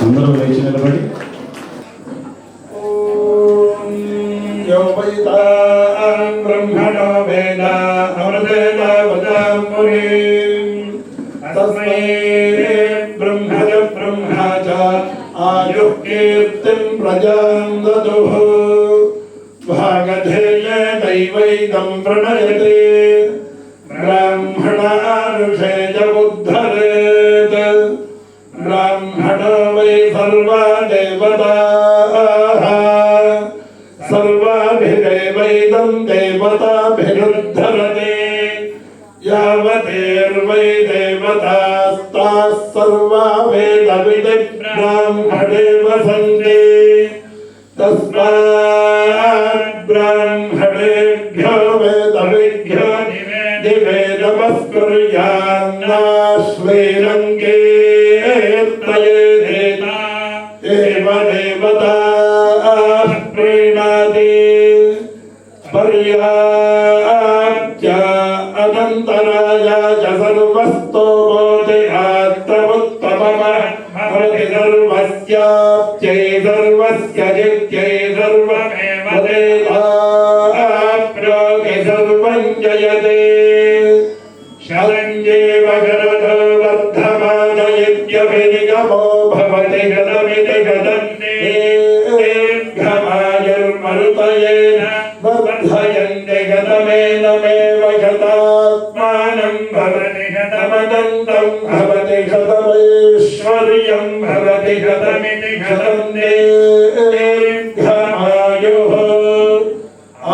అందరూ లేచి నిలబడి బ్రహ్మణో వేద అమృతేన వదాంపురీ తస్మై బ్రహ్మణ బ్రహ్మా చ ఆయుః కీర్తిం ప్రజాం దదుః భాగధేయ దైవైదం ప్రణయతే బ్రాహ్మణానుషేయ ఉద్ధరేత్ బ్రాహ్మణో వై సర్వా దేవతాః సర్వాభిదేవైదం దేవతాభిరుద్ధరతే యావతేర్వై దేవతాస్తాః సర్వా వేదవిది బ్రాహ్మణే వసంతే తస్మాత్ బ్రాహ్మణేభ్యో వేదవిభ్యో దివే నమస్కుర్యాన్నాశ్వేనం కీర్తయేత్ ఏవ దేవతాః ప్రీణాతి పర్యాప్త్య అనంతరాయ సర్వస్తోమోతి ఆత్మముత్తమః భవతి సర్వస్యాప్త్యై సర్వస్య జిత్యై సర్వమేవ దేవాప్నోతి సర్వం జయతే శరణ్యేవ శరదో వర్ధమాన యజ్ఞవినిగమో భవతి గతమితి గతంతే దీర్ఘమాయుర్మరుతయేన వర్ధయంతి గతమేనమేవ శతాత్మానం భవతి శతమనంతం భవతి శతమైశ్వర్యం భవతి శతమితి శతం దీర్ఘమాయుః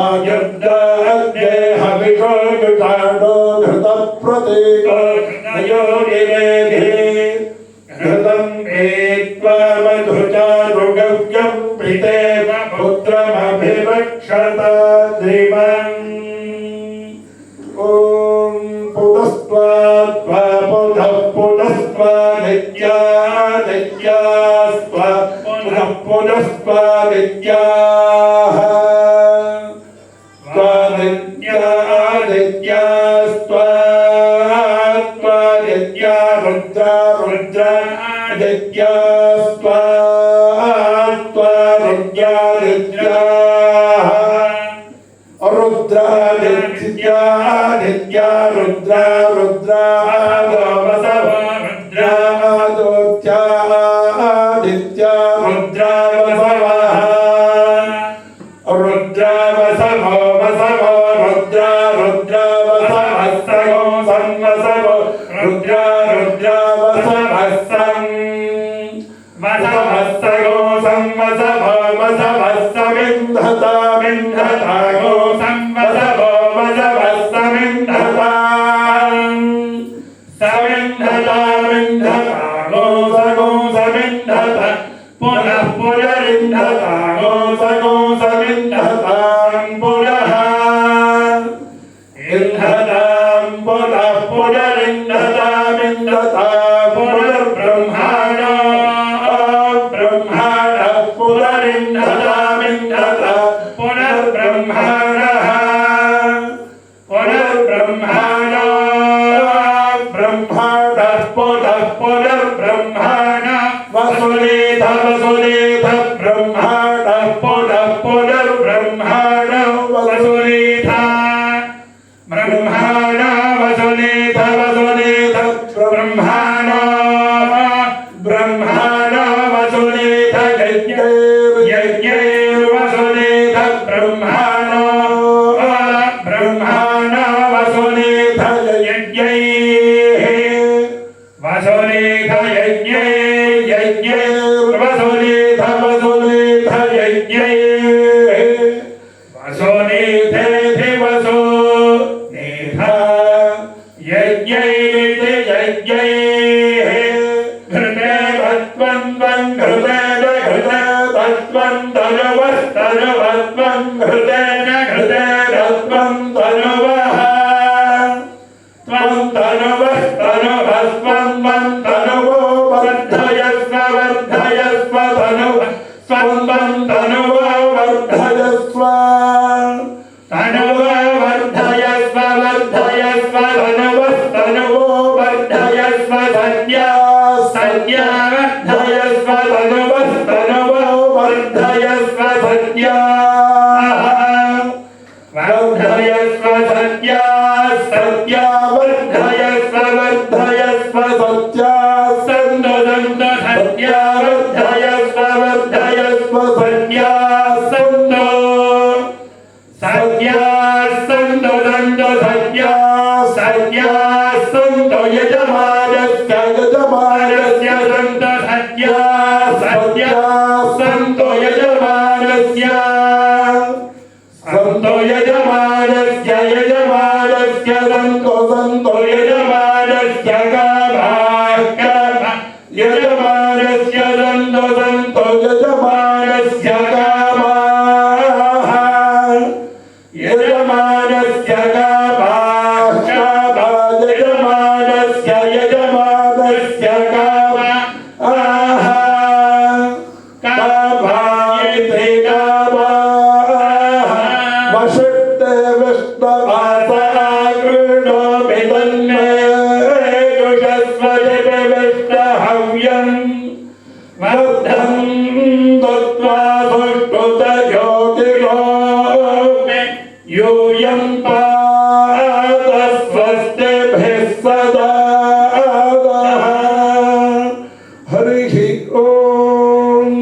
ఆయుర్దాగ్యేహ విషోయుతాడో ఘృతప్రతీకో ఘృతయోగినేధి ఘృతం పీత్వా మధుచారుగవ్యం పితేవ పుత్రమభిరక్షత ధీమన్ ఓం పునస్త్వా పునః నిత్యా నిత్యాస్త్వ పునః నిత్యాః నిత్యా రుద్రా రుద్రా నిత్యాస్త్వ రుద్రా రుద్రా నిత్యా నిత్యా రుద్రా రుద్రా వసవ రుద్రా దోత్యా నిత్యా రుద్రా వసవః రుద్రా వసవో వసవో రుద్రా రుద్రా వసవః సగో సంవసవో రుద్రా రుద్రా వసవః సం వసవః సగో సంవసవో వసవః సమింధతా మింధతా గో సంవసవో వసవః సమింధతా సమింధతా మింధతా గో సగో సమింధతా పునః పునరింధతా గో సగో సమింధతాం పునః ఇంధతాం పునః పునరింధతామింధతా పునర్బ్రహ్మాణో బ్రహ్మాణః పునరింధతామింధతా పునర్బ్రహ్మాణః పునర్బ్రహ్మాణో బ్రహ్మాణః పునః పునర్బ్రహ్మాణః వసులేధ వసులేధ బ్రహ్మాణః పునః పునర్బ్రహ్మాణః వసులేధ బ్రహ్మాణ వసులేధ వసులేధ బ్రహ్మాణ బ్రహ్మాణ వసులేధ యజ్ఞైర్వసులేధ బ్రహ్మాణ బ్రహ్మాణ వసులేధ యజ్ఞైః వసులేధ యజ్ఞైర్వసులేధ వసులేధ యజ్ఞైః వసులేధేధి వసో యజ్ఞైతి యజ్ఞైః ఘృతే తత్వం ఘృతేన ఘృతే తత్వం తనువస్తనువత్వం ఘృతేన ఘృతే తత్వం తనువః త్వం తనువస్తనువస్వం తనువో వర్ధయస్వ వర్ధయస్వ తనువ స్వం తనువో వర్ధయస్వ తనువో వర్ధయస్వ వర్ధయస్వ తనువస్తనువో వర్ధయస్వ సత్యా సత్యా వర్ధయస్వ सन्तो सन्तो सत्या वर्धयस्व वर्धयस्व सत्या सन्तो सत्या सन्तो सन्तो सत्या सत्या सन्तो यजमानस्य यजमानस्य सन्तो सत्या सत्या सन्तो यजमानस्य सन्तो यजमानस्य यजमानस्य सन्तो सन्तो यजमानस्य कामाः यजमानस्य सन्तो सन्तो यजमानस्य कामाः यजमानस्य कामाः यजमानस्य यजमानस्य कामाः कामायते कामाः वशुद्धे विष्णुवासः कृणोमि तन्मे हव्यं वर्धं दत्त्वा सुष्ठुतज्योतिरो यूयं पात स्वस्तिभिः सदा हरिः ओम्।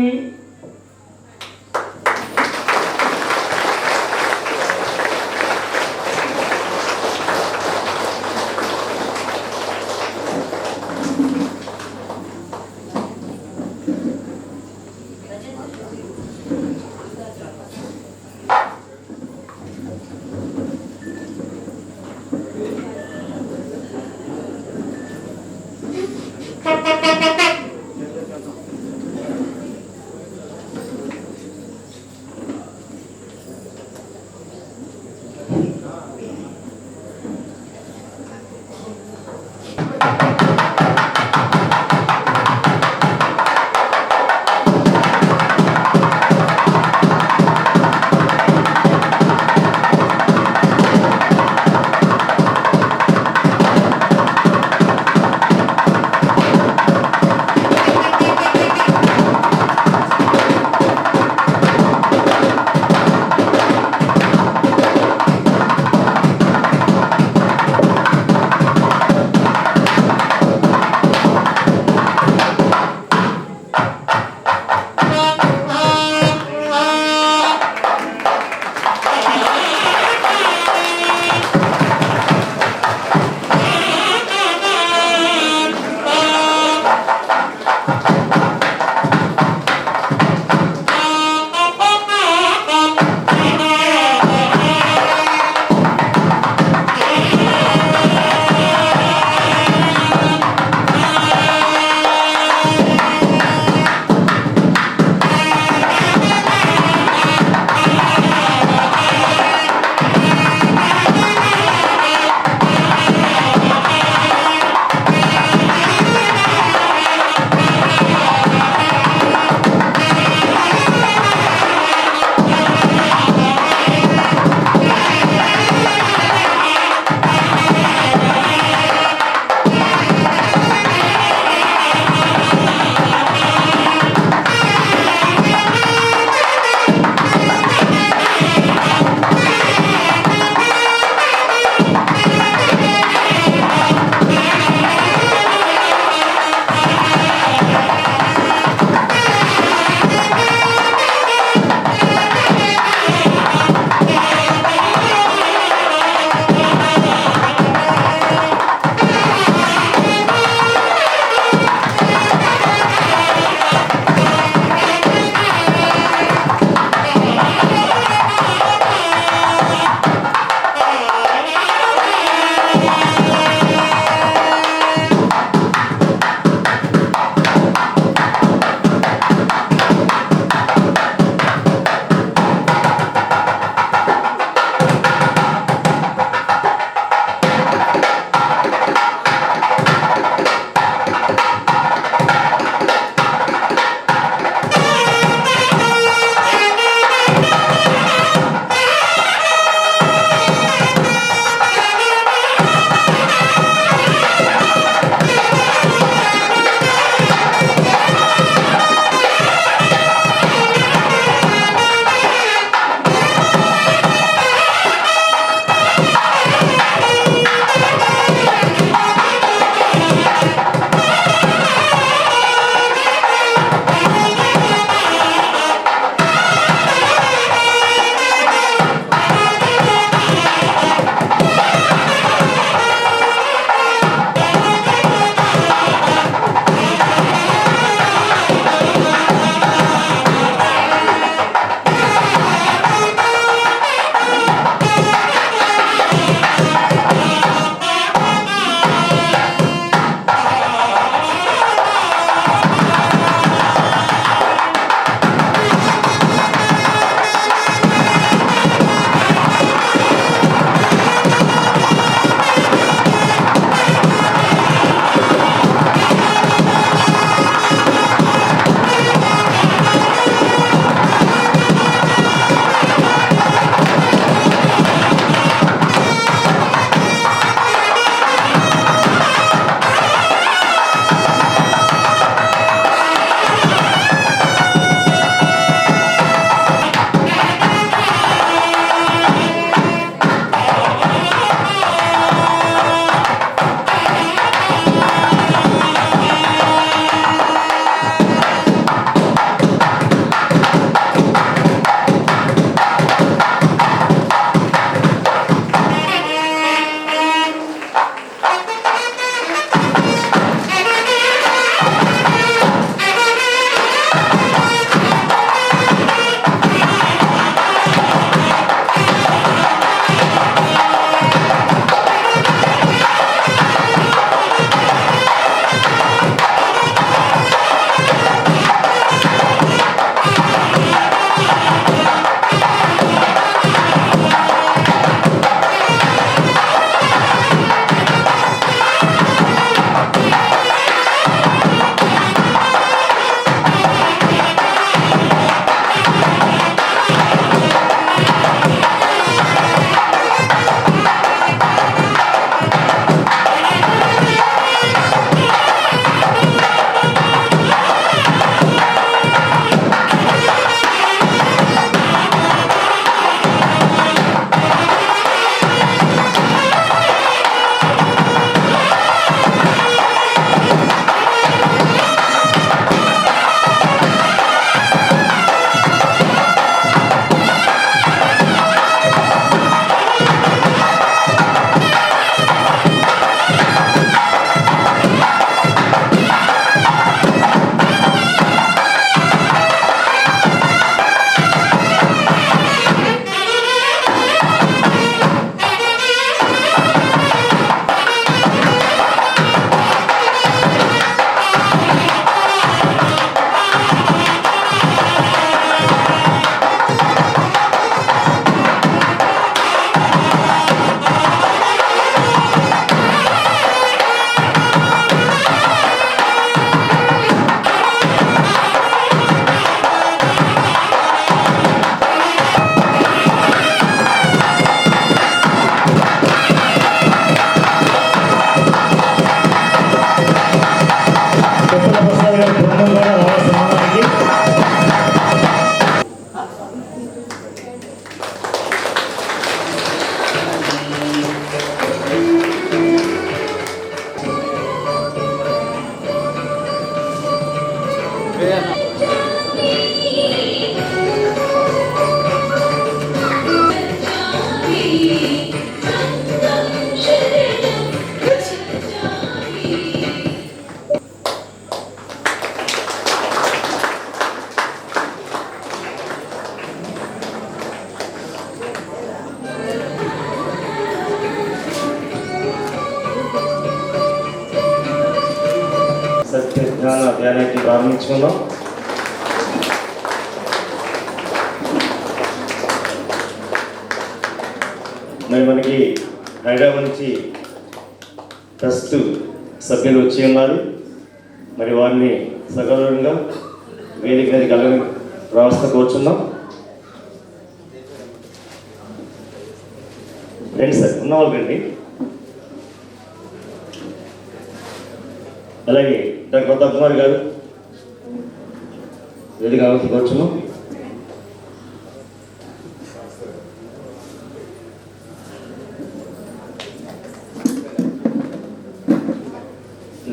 సత్య జ్ఞాన ధ్యానాన్ని ప్రారంభించుకుందాం. మరి మనకి హైదరాబాద్ నుంచి ట్రస్ట్ సభ్యులు వచ్చి ఉన్నారు. మరి వారిని సగౌరవంగా వేదిక మీద కలగని వ్యవస్థ కోరుచున్నాం. రండి సార్, ఉన్నవాళ్ళు రండి. అలాగే డాక్టర్ ప్రతాప్ కుమార్ గారు వేదిక కోరుచున్నాం.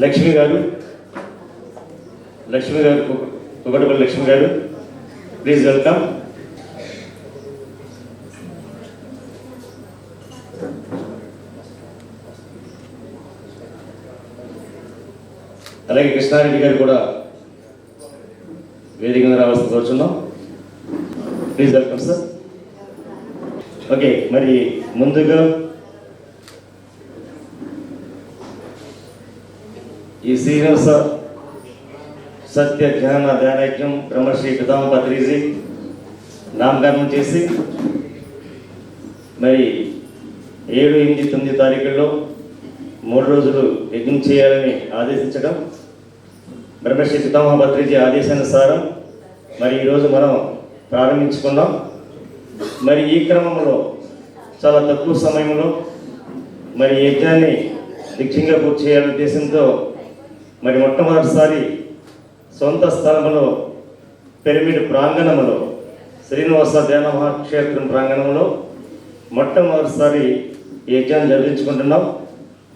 లక్ష్మి గారు కుకటపల్లి లక్ష్మి గారు, ప్లీజ్ వెల్కమ్. అలాగే కృష్ణారెడ్డి గారు కూడా వేదిక మీద రావాల్సి కోరుచున్నాం. Please welcome sir. ఓకే, మరి ముందుగా ఈ శ్రీనివాస సత్య జ్ఞాన ధ్యానయజ్ఞం బ్రహ్మశ్రీ పితామ పత్రిజీ నామకరణం చేసి మరి 7, 8, 9 తారీఖుల్లో 3 రోజులు యజ్ఞం చేయాలని ఆదేశించడం బ్రహ్మశ్రీ పితామ పత్రిజీ ఆదేశానుసారం మరి ఈరోజు మనం ప్రారంభించుకున్నాం. మరి ఈ క్రమంలో చాలా తక్కువ సమయంలో మరి యజ్ఞాన్ని దిగ్విజయంగా పూర్తి చేయాలనే ఉద్దేశంతో మరి మొట్టమొదటిసారి సొంత స్థలంలో పిరమిడ్ ప్రాంగణంలో శ్రీనివాస ధ్యాన మహాక్షేత్రం ప్రాంగణంలో మొట్టమొదటిసారి యజ్ఞాన్ని జరిపించుకుంటున్నాం.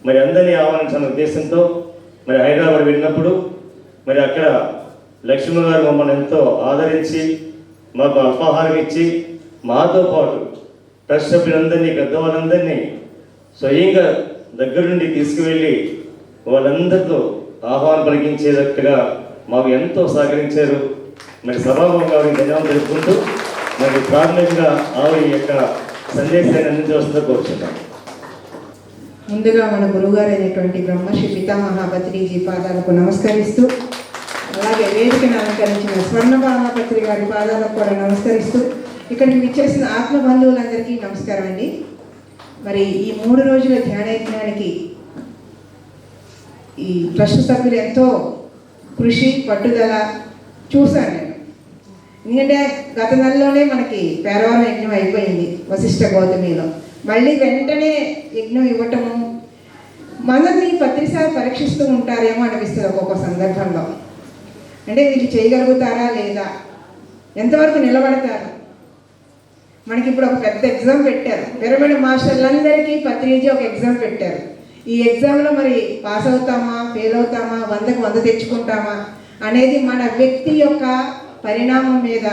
మరి అందరినీ ఆహ్వానించాలనే ఉద్దేశంతో మరి హైదరాబాద్ వెళ్ళినప్పుడు మరి అక్కడ లక్ష్మణ్ గారు మమ్మల్ని ఎంతో ఆదరించి మాకు అల్పాహారం ఇచ్చి మాతో పాటు ట్రస్ట్ సభ్యులందరినీ పెద్దవాళ్ళందరినీ స్వయంగా దగ్గర నుండి తీసుకువెళ్ళి వాళ్ళందరితో ఆహ్వానం పలికించేటట్టుగా మాకు ఎంతో సహకరించారు. మరి సభాముఖంగా ఆవిడ ధన్యవాదాలు తెలుపుకుంటూ మరి ప్రాథమికంగా ఆవిడ యొక్క సందేశాన్ని అందించవలసిందిగా కోరుచున్నాం. ముందుగా మన గురువుగారు అయినటువంటి బ్రహ్మశ్రీ పితామహ పత్రిజీ పాదాలకు నమస్కరిస్తూ, అలాగే వేదికను అలంకరించిన స్వర్ణభామపత్రి గారి పాదాలకు కూడా నమస్కరిస్తూ, ఇక్కడికి విచ్చేసిన ఆత్మ బంధువులందరికీ నమస్కారం అండి. మరి ఈ 3 రోజుల ధ్యానయజ్ఞానికి ఈ ట్రస్ట్ సభ్యులు ఎంతో కృషి పట్టుదల చూశాను నేను. ఎందుకంటే గత నెలలోనే మనకి పేరవరం యజ్ఞం అయిపోయింది వశిష్ఠ గౌతమిలో. మళ్ళీ వెంటనే యజ్ఞం ఇవ్వటము మనల్ని ప్రతిసారి పరీక్షిస్తూ ఉంటారేమో అనిపిస్తుంది ఒక్కొక్క సందర్భంలో. అంటే వీళ్ళు చేయగలుగుతారా లేదా, ఎంతవరకు నిలబడతారు. మనకి ఇప్పుడు ఒక పెద్ద ఎగ్జామ్ పెట్టారు, పిరమిడ్ మాస్టర్లందరికీ పత్రిజీ ఒక ఎగ్జామ్ పెట్టారు. ఈ ఎగ్జామ్లో మరి పాస్ అవుతామా, ఫెయిల్ అవుతామా, 100కి 100 తెచ్చుకుంటామా అనేది మన వ్యక్తి యొక్క పరిణామం మీద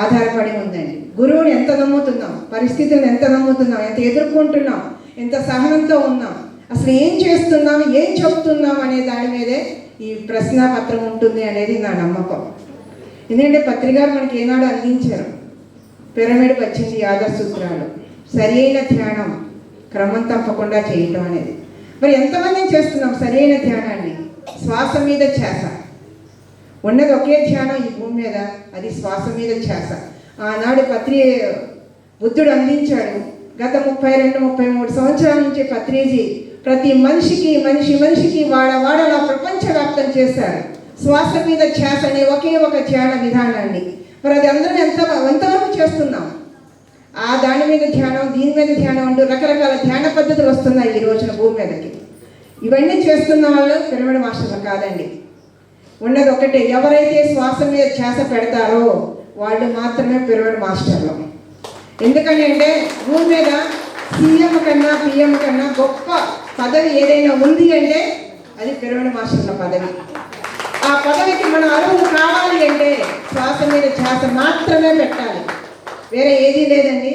ఆధారపడి ఉందండి. గురువుని ఎంత నమ్ముతున్నాం, పరిస్థితులను ఎంత నమ్ముతున్నాం, ఎంత ఎదుర్కొంటున్నాం, ఎంత సహనంతో ఉన్నాం, అసలు ఏం చేస్తున్నాం, ఏం చెప్తున్నాం అనే దాని మీదే ఈ ప్రశ్నాపత్రం ఉంటుంది అనేది నా నమ్మకం. ఎందుకంటే పత్రికారు మనకి ఏనాడు అందించారు, పిరమిడ్ 18 ఆదర్శ సూత్రాలు, సరైన ధ్యానం క్రమం తప్పకుండా చేయటం అనేది. మరి ఎంతమంది చేస్తున్నాం సరైన ధ్యానాన్ని? శ్వాస మీద ధ్యాస ఉన్నది, ఒకే ధ్యానం ఈ భూమి మీద, అది శ్వాస మీద ధ్యాస. ఆనాడు బుద్ధుడు అందించాడు. గత 32-33 సంవత్సరాల నుంచి పత్రిజీ ప్రతి మనిషికి మనిషికి వాడలా ప్రపంచవ్యాప్తం చేశారు శ్వాస మీద ధ్యాస అనే ఒకే ఒక ధ్యాన విధానాన్ని. మరి అది అందరం ఎంతవరకు చేస్తున్నాం? ఆ దాని మీద ధ్యానం, దీని మీద ధ్యానం అంటూ రకరకాల ధ్యాన పద్ధతులు వస్తున్నాయి ఈ రోజున భూమి మీదకి. ఇవన్నీ చేస్తున్న వాళ్ళు పిరమిడ్ మాస్టర్లు కాదండి. ఉన్నది ఒకటే, ఎవరైతే శ్వాస మీద ధ్యాస పెడతారో వాళ్ళు మాత్రమే పిరమిడ్ మాస్టర్లు. ఎందుకని అంటే భూమి మీద సీఎం కన్నా పిఎం కన్నా గొప్ప పదవి ఏదైనా ఉంది అంటే అది పిరమిడ్ మాస్టర్ల పదవి. ఆ పదవికి మన అరువు కావాలి అంటే శ్వాస మీద ధ్యాస మాత్రమే పెట్టాలి, వేరే ఏదీ లేదండి.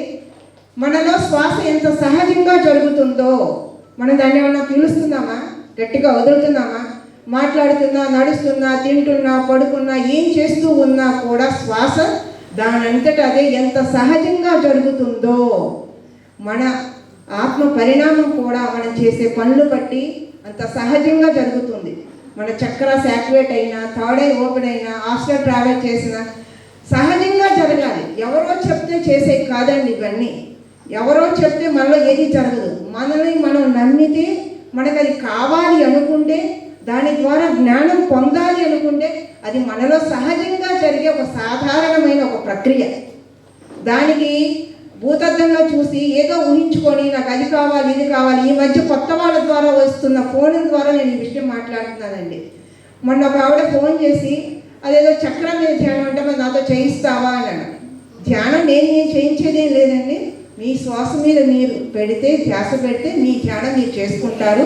మనలో శ్వాస ఎంత సహజంగా జరుగుతుందో మనం దాన్ని ఏమన్నా పీలుస్తున్నామా, గట్టిగా వదులుతున్నామా, మాట్లాడుతున్నా, నడుస్తున్నా, తింటున్నా, పడుకున్నా, ఏం చేస్తూ ఉన్నా కూడా శ్వాస దానంతట అదే ఎంత సహజంగా జరుగుతుందో మన ఆత్మ పరిణామం కూడా మనం చేసే పనులు బట్టి అంత సహజంగా జరుగుతుంది. మన చక్రాస్ యాక్టివేట్ అయినా, థర్డ్ ఐ ఓపెన్ అయినా, ఆస్ట్రల్ ట్రావెల్ చేసినా సహజంగా జరగాలి. ఎవరో చెప్తే చేసే కాదండి ఇవన్నీ. ఎవరో చెప్తే మనలో ఏది జరగదు. మనల్ని మనం నమ్మితే, మనకు అది కావాలి అనుకుంటే, దాని ద్వారా జ్ఞానం పొందాలి అనుకుంటే అది మనలో సహజంగా జరిగే ఒక సాధారణమైన ఒక ప్రక్రియ. దానికి భూతద్దంగా చూసి ఏదో ఊహించుకొని నాకు అది కావాలి, ఇది కావాలి. ఈ మధ్య కొత్త వాళ్ళ ద్వారా వస్తున్న ఫోన్ ద్వారా నేను ఈ విషయం మాట్లాడుతున్నానండి. మొన్న ఒక ఆవిడ ఫోన్ చేసి అదేదో చక్రం మీద ధ్యానం అంటే మరి నాతో చేయిస్తావా అన్నాను. ధ్యానం నేను చేయించేదేం లేదండి. మీ శ్వాస మీద మీరు పెడితే, ధ్యాస పెడితే మీ ధ్యానం మీరు చేసుకుంటారు.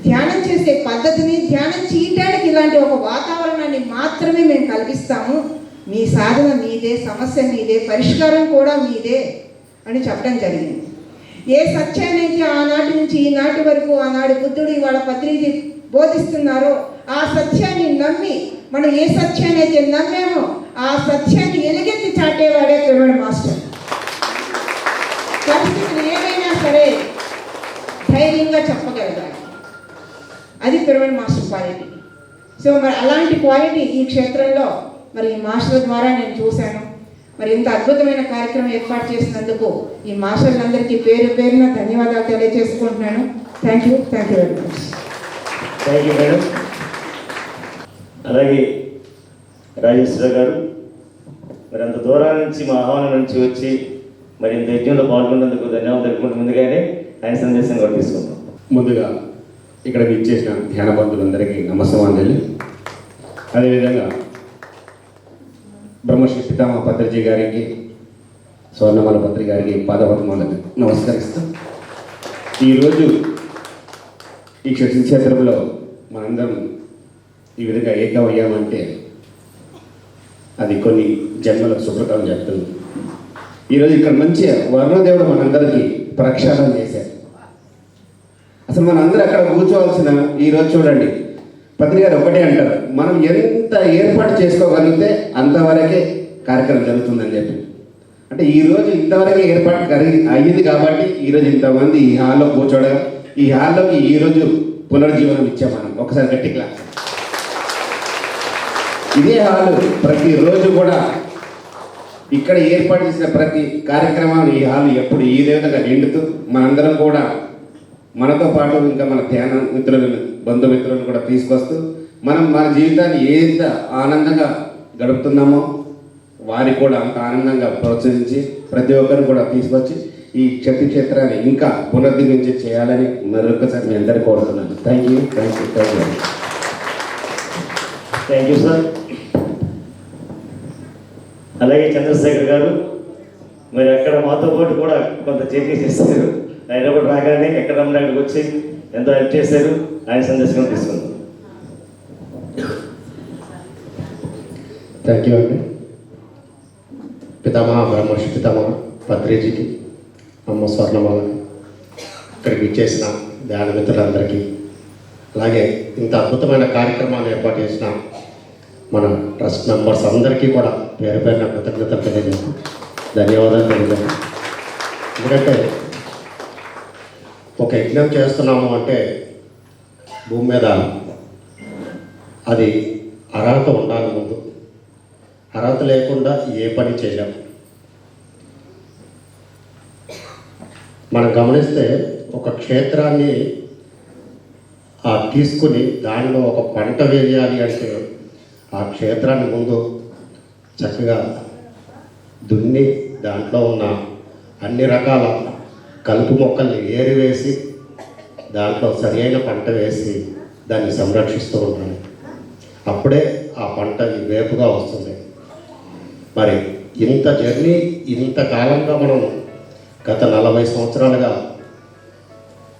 ధ్యానం చేసే పద్ధతిని, ధ్యానం చేయడానికి ఇలాంటి ఒక వాతావరణాన్ని మాత్రమే మేము కల్పిస్తాము. మీ సాధన మీదే, సమస్య మీదే, పరిష్కారం కూడా మీదే అని చెప్పడం జరిగింది. ఏ సత్యాన్నైతే ఆనాటి నుంచి ఈనాటి వరకు ఆనాడు బుద్ధుడు ఇవాళ పత్రిజీ బోధిస్తున్నారో ఆ సత్యాన్ని నమ్మి మనం ఏ సత్యాన్ని అయితే నమ్మామో ఆ సత్యాన్ని ఎలుగెత్తి చాటేవాడే పిరమిడ్ మాస్టర్. పరిస్థితులు ఏమైనా సరే ధైర్యంగా చెప్పగలగాలి, అది పిరమిడ్ మాస్టర్ క్వాలిటీ. సో మరి అలాంటి క్వాలిటీ ఈ క్షేత్రంలో మరి ఈ మాస్టర్ ద్వారా నేను చూశాను. మరి ఇంత అద్భుతమైన కార్యక్రమం ఏర్పాటు చేసినందుకు ఈ మాస్టర్లందరికీ పేరు పేరున ధన్యవాదాలు తెలియజేసుకుంటున్నాను. Thank you very much. Thank you madam. అలాగే రాజేశ్వర గారు మరి అంత దూరం నుంచి మా ఆహ్వానం నుంచి వచ్చి మరి ఇంత యజ్ఞంలో పాల్గొన్నందుకు ధన్యవాదాలు తెలుపుకుంటూ ముందుగానే ఆయన సందేశం కూడా తీసుకుంటాం. ముందుగా ఇక్కడ విచ్చేసిన ధ్యాన బంధువులందరికీ నమస్కారాలు. అదేవిధంగా బ్రహ్మశ్రీ పితామహ పత్రిజీ గారికి, స్వర్ణమాల పత్రి గారికి పాదపద్మాలకు నమస్కరిస్తాం. ఈరోజు ఈ క్షేత్రంలో మనందరం ఈ విధంగా ఏకమయ్యామంటే అది కొన్ని జన్మల సుకృతం చెప్తుంది. ఈరోజు ఇక్కడ మంచి వర్ణదేవుడు మనందరికీ ప్రక్షాళన చేశారు. అసలు మనందరూ అక్కడ కూర్చోవలసిన ఈరోజు చూడండి, పత్రి గారు ఒకటే అంటారు, మనం ఎంత ఏర్పాటు చేసుకోగలిగితే అంతవరకే కార్యక్రమం జరుగుతుందని చెప్పి. అంటే ఈరోజు ఇంతవరకే ఏర్పాటు అయ్యింది కాబట్టి ఈరోజు ఇంతమంది ఈ హాల్లో కూర్చోవడం, ఈ హాల్లోకి ఈరోజు పునర్జీవనం ఇచ్చాం మనం. ఒకసారి గట్టి క్లాస్. ఇదే హాలు ప్రతిరోజు కూడా ఇక్కడ ఏర్పాటు చేసిన ప్రతి కార్యక్రమాన్ని ఈ హాలు ఎప్పుడు ఈ విధంగా నిండుతూ మనందరం కూడా మనతో పాటు ఇంకా మన ధ్యాన మిత్రులను, బంధుమిత్రులను కూడా తీసుకొస్తూ మనం మన జీవితాన్ని ఎంత ఆనందంగా గడుపుతున్నామో వారికి కూడా అంత ఆనందంగా ప్రోత్సహించి ప్రతి ఒక్కరు కూడా తీసుకొచ్చి ఈ క్షేత్రాన్ని ఇంకా పునరుద్ధరించి చేయాలని మరొకసారి మీ అందరికీ కోరుతున్నాను. Thank you. Thank you sir. అలాగే చంద్రశేఖర్ గారు మరి అక్కడ మాతో పాటు కూడా కొంత చేంజ్ చేశారు. ఆయన కూడా రాగానే ఎక్కడ అక్కడికి వచ్చి ఎంతో హెల్ప్ చేశారు. ఆయన సందేశం తీసుకుందాం. థ్యాంక్ యూ అండి. పితామహ బ్రహ్మర్షి పితామహ పత్రిజీకి, అమ్మ స్వర్ణమాలకి, ఇక్కడికి ఇచ్చేసిన ధ్యాన మిత్రులందరికీ, అలాగే ఇంత అద్భుతమైన కార్యక్రమాన్ని ఏర్పాటు చేసిన మన ట్రస్ట్ మెంబర్స్ అందరికీ కూడా పేరు పేరున కృతజ్ఞతలు తెలియజేస్తాం, ధన్యవాదాలు తెలియజేస్తాం. ఎందుకంటే ఒక యజ్ఞం చేస్తున్నాము అంటే భూమి మీద అది అర్హత ఉండాలి. ముందు అర్హత లేకుండా ఏ పని చేయలేము. మనం గమనిస్తే ఒక క్షేత్రాన్ని తీసుకుని దానిలో ఒక పంట వేయాలి అంటే ఆ క్షేత్రాన్ని ముందు చక్కగా దున్ని దాంట్లో ఉన్న అన్ని రకాల కలుపు మొక్కల్ని ఏరివేసి దాంట్లో సరి అయిన పంట వేసి దాన్ని సంరక్షిస్తూ ఉంటాను. అప్పుడే ఆ పంట వేపుగా వస్తుంది. మరి ఇంత జర్నీ ఇంతకాలంగా మనం గత 40 సంవత్సరాలుగా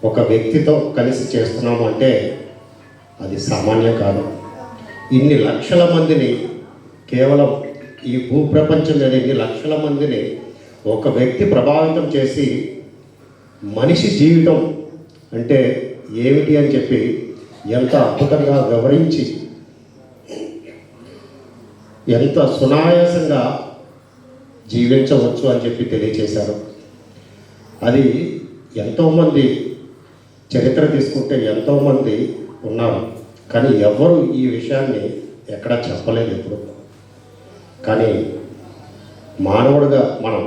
ఒక వ్యక్తితో కలిసి చేస్తున్నాము అంటే అది సామాన్యం కాదు. ఇన్ని లక్షల మందిని, కేవలం ఈ భూప్రపంచం మీద ఇన్ని లక్షల మందిని ఒక వ్యక్తి ప్రభావితం చేసి మనిషి జీవితం అంటే ఏమిటి అని చెప్పి ఎంత అద్భుతంగా వివరించి ఎంత సునాయాసంగా జీవించవచ్చు అని చెప్పి తెలియచేశారు. అది ఎంతోమంది చరిత్ర తీసుకుంటే ఎంతోమంది ఉన్నారు, కానీ ఎవరు ఈ విషయాన్ని ఎక్కడా చెప్పలేదు ఎప్పుడు. కానీ మానవుడిగా మనం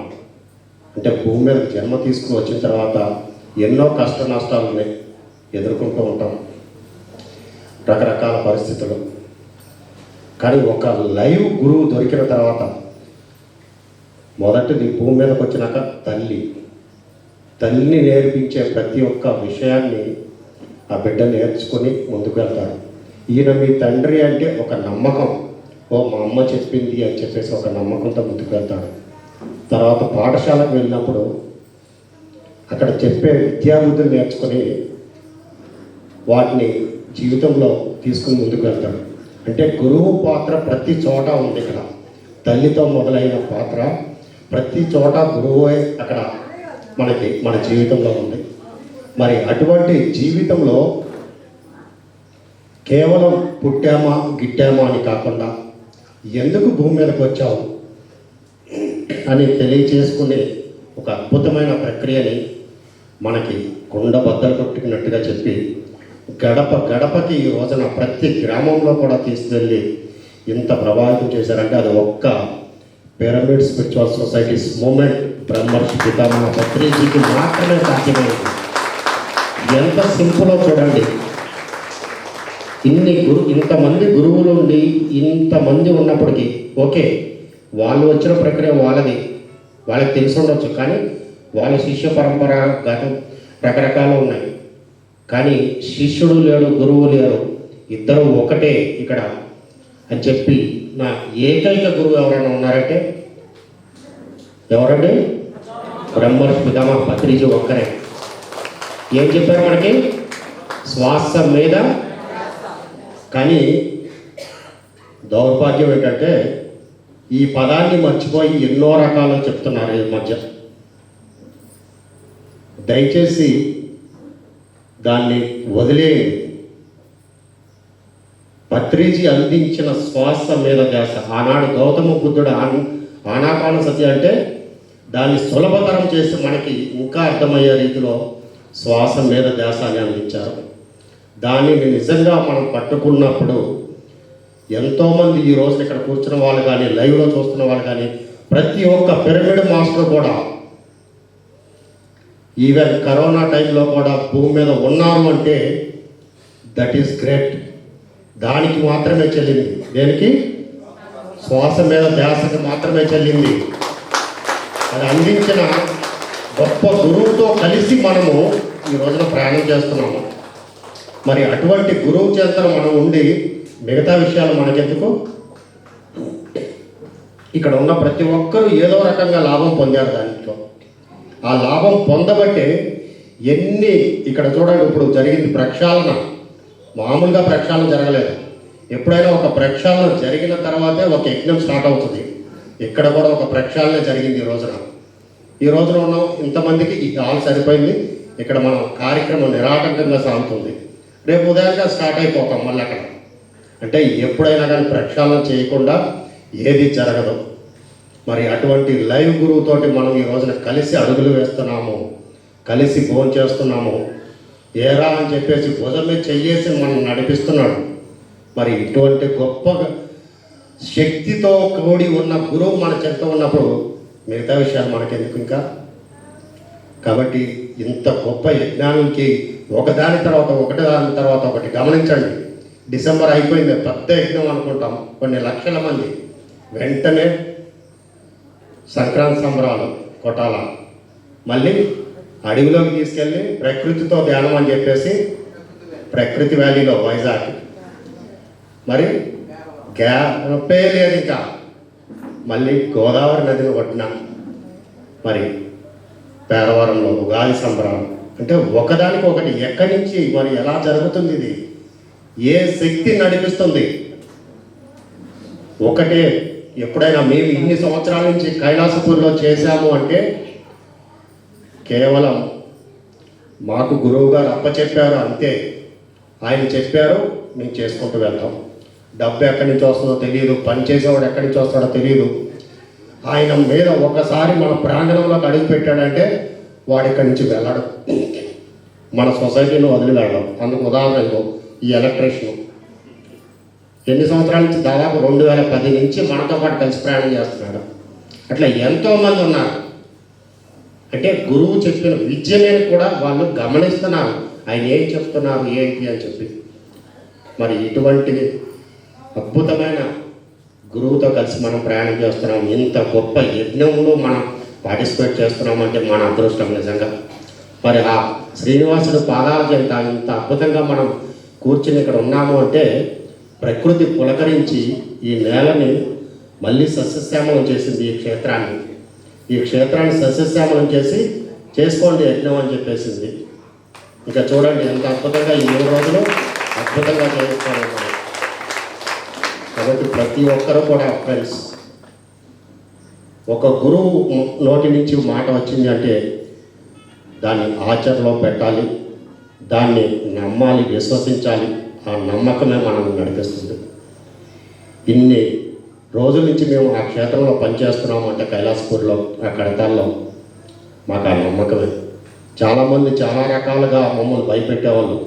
అంటే భూమి మీద జన్మ తీసుకుని వచ్చిన తర్వాత ఎన్నో కష్ట నష్టాలని ఎదుర్కొంటూ ఉంటాం, రకరకాల పరిస్థితులు. కానీ ఒక లైవ్ గురువు దొరికిన తర్వాత మొదటిది భూమి మీదకి వచ్చినాక తల్లిని నేర్పించే ప్రతి ఒక్క విషయాన్ని ఆ బిడ్డ నేర్చుకొని ముందుకు వెళ్తారు. ఈయన మీ తండ్రి అంటే ఒక నమ్మకం, ఓ మా అమ్మ చెప్పింది అని చెప్పేసి ఒక నమ్మకంతో ముందుకు వెళ్తాడు. తర్వాత పాఠశాలకు వెళ్ళినప్పుడు అక్కడ చెప్పే విద్యాబుద్ధులు నేర్చుకొని వాటిని జీవితంలో తీసుకుని ముందుకు వెళ్తాడు. అంటే గురువు పాత్ర ప్రతి చోట ఉంది. ఇక్కడ తల్లితో మొదలైన పాత్ర ప్రతి చోట గురువే అక్కడ మన జీవితంలో ఉంది. మరి అటువంటి జీవితంలో కేవలం పుట్టామా గిట్టామా అని కాకుండా ఎందుకు భూమి మీదకి వచ్చావు అని తెలియచేసుకునే ఒక అద్భుతమైన ప్రక్రియని మనకి కుండ బద్దలు కొట్టుకున్నట్టుగా చెప్పి గడప గడపకి ఈ రోజున ప్రతి గ్రామంలో కూడా తీసుకెళ్ళి ఇంత ప్రభావితం చేశారంటే అది ఒక్క పిరమిడ్ స్పిరిచువల్ సొసైటీస్ మూమెంట్ బ్రహ్మర్షి పితామహ పత్రిజీకి మాత్రమే సాధ్యమైంది. ఎంత సింపుల్లో చూడండి. ఇంతమంది గురువులు ఉండి ఇంతమంది ఉన్నప్పటికీ ఓకే, వాళ్ళు వచ్చిన ప్రక్రియ వాళ్ళకి తెలిసి ఉండొచ్చు, కానీ వాళ్ళ శిష్య పరంపర గతం రకరకాలు ఉన్నాయి. కానీ శిష్యుడు లేడు, గురువు లేరు, ఇద్దరు ఒకటే ఇక్కడ అని చెప్పి నా ఏకైక గురువు ఎవరైనా ఉన్నారంటే ఎవరండి? బ్రహ్మర్షి పితామహ పత్రిజీ ఒక్కరే. ఏం చెప్పారు మనకి? శ్వాస మీద. కానీ దౌర్భాగ్యం ఏంటంటే ఈ పదాన్ని మర్చిపోయి ఎన్నో రకాలు చెప్తున్నారు ఈ మధ్య. దయచేసి దాన్ని వదిలేయండి. పత్రిజీ అందించిన శ్వాస మీద ధ్యాస. ఆనాడు గౌతమ బుద్ధుడు ఆనాపాన సతి అంటే దాన్ని సులభతరం చేసి మనకి ఇంకా అర్థమయ్యే రీతిలో శ్వాస మీద ధ్యాస అని అందించారు. దానిని నిజంగా మనం పట్టుకున్నప్పుడు ఎంతోమంది ఈ రోజున ఇక్కడ కూర్చున్న వాళ్ళు కానీ లైవ్లో చూస్తున్న వాళ్ళు కానీ ప్రతి ఒక్క పిరమిడ్ మాస్టర్ కూడా ఈవెన్ కరోనా టైంలో కూడా భూమి మీద ఉన్నారు అంటే దట్ ఈస్ గ్రేట్. దానికి మాత్రమే చెల్లింది. దేనికి? శ్వాస మీద ధ్యాసకి మాత్రమే చెల్లింది. అది అందించిన గొప్ప గురువుతో కలిసి మనము ఈ రోజున ప్రయాణం చేస్తున్నాము. మరి అటువంటి గురువు చేత మనం ఉండి మిగతా విషయాలు మనకెందుకు? ఇక్కడ ఉన్న ప్రతి ఒక్కరూ ఏదో రకంగా లాభం పొందారు దాంట్లో. ఆ లాభం పొందబట్టే ఇక్కడ చూడండి, ఇప్పుడు జరిగింది ప్రక్షాళన. మామూలుగా ప్రక్షాళన జరగలేదు. ఎప్పుడైనా ఒక ప్రక్షాళన జరిగిన తర్వాతే ఒక యజ్ఞం స్టార్ట్ అవుతుంది. ఇక్కడ కూడా ఒక ప్రక్షాళన జరిగింది ఈ రోజున ఉన్నాం. ఇంతమందికి ఈ హాల్ సరిపోయింది. ఇక్కడ మనం కార్యక్రమం నిరాటంకంగా సాగుతుంది. రేపు ఉదయంగా స్టార్ట్ అయిపోతాం మళ్ళీ అక్కడ. అంటే ఎప్పుడైనా కానీ ప్రక్షాళన చేయకుండా ఏది జరగదు. మరి అటువంటి లైవ్ గురువుతోటి మనం ఈ రోజున కలిసి అడుగులు వేస్తున్నాము, కలిసి భోజనం చేస్తున్నాము. ఏరా అని చెప్పేసి భుజం మీద చెయ్యేసి మనం నడిపిస్తున్నాడు. మరి ఇటువంటి గొప్ప శక్తితో కూడి ఉన్న గురువు మన చెంత ఉన్నప్పుడు మిగతా విషయాలు మనకెందుకు ఇంకా? కాబట్టి ఇంత గొప్ప యజ్ఞానికి ఒకదాని తర్వాత ఒకటి గమనించండి. డిసెంబర్ అయిపోయింది, పెద్ద యజ్ఞం అనుకుంటాం, కొన్ని లక్షల మంది. వెంటనే సంక్రాంతి సంబరాలు కొట్టాల, మళ్ళీ అడవిలోకి తీసుకెళ్ళి ప్రకృతితో ధ్యానం అని చెప్పేసి ప్రకృతి వ్యాలీలో వైజాగ్, మరి గ్యాపే లేదు ఇంకా. మళ్ళీ గోదావరి నదిని ఒడ్డున మరి పేరవరంలో ఉగాది సంబరాలు. అంటే ఒకదానికి ఒకటి ఎక్కడి నుంచి మరి ఎలా జరుగుతుంది? ఇది ఏ శక్తి నడిపిస్తుంది? ఒకటే, ఎప్పుడైనా మేము ఇన్ని సంవత్సరాల నుంచి కైలాసపూర్లో చేశాము అంటే కేవలం మాకు గురువు గారు అప్పచెప్పారు అంతే. ఆయన చెప్పారు, మేము చేసుకుంటూ వెళ్తాం. డబ్బు ఎక్కడి నుంచి వస్తుందో తెలియదు, పని చేసేవాడు ఎక్కడి నుంచి వస్తాడో తెలియదు. ఆయన మీద ఒకసారి మన ప్రాంగణంలోకి అడుగు పెట్టాడంటే వాడు ఇక్కడి నుంచి వెళ్ళడు, మన సొసైటీలో వదిలి వెళ్ళడం. అందుకు ఉదాహరణకు ఈ ఎలక్ట్రీషియన్ ఎన్ని సంవత్సరాల నుంచి, దాదాపు 2010 నుంచి మనతో పాటు కలిసి ప్రయాణం చేస్తున్నాడు. అట్లా ఎంతోమంది ఉన్నారు. అంటే గురువు చెప్పిన విద్యనే కూడా వాళ్ళు గమనిస్తున్నారు, ఆయన ఏం చెప్తున్నారు ఏంటి అని చెప్పి. మరి ఇటువంటి అద్భుతమైన గురువుతో కలిసి మనం ప్రయాణం చేస్తున్నాం. ఇంత గొప్ప యజ్ఞంలో మనం పార్టిసిపేట్ చేస్తున్నామంటే మన అదృష్టం నిజంగా. మరి ఆ శ్రీనివాసుడు పాదాల చెంత ఇంత అద్భుతంగా మనం కూర్చుని ఇక్కడ ఉన్నాము అంటే ప్రకృతి పులకరించి ఈ నేలని మళ్ళీ సస్యశ్యామలం చేసింది. ఈ క్షేత్రాన్ని సస్యశ్యామలం చేసి చేసుకోండి యజ్ఞం అని చెప్పేసింది. ఇంకా చూడండి ఎంత అద్భుతంగా ఈ 3 రోజులు అద్భుతంగా చేస్తాము. కాబట్టి ప్రతి ఒక్కరూ కూడా ఫ్రెండ్స్, ఒక గురువు నోటి నుంచి మాట వచ్చింది అంటే దాన్ని ఆచరణలో పెట్టాలి, దాన్ని నమ్మాలి, విశ్వసించాలి. ఆ నమ్మకమే మనల్ని నడిపిస్తుంది. ఇన్ని రోజుల నుంచి మేము ఆ క్షేత్రంలో పనిచేస్తున్నాము అంటే కైలాసపూర్లో, ఆ కడతాల్లో మాకు ఆ నమ్మకమే. చాలామంది చాలా రకాలుగా మమ్మల్ని భయపెట్టేవాళ్ళు.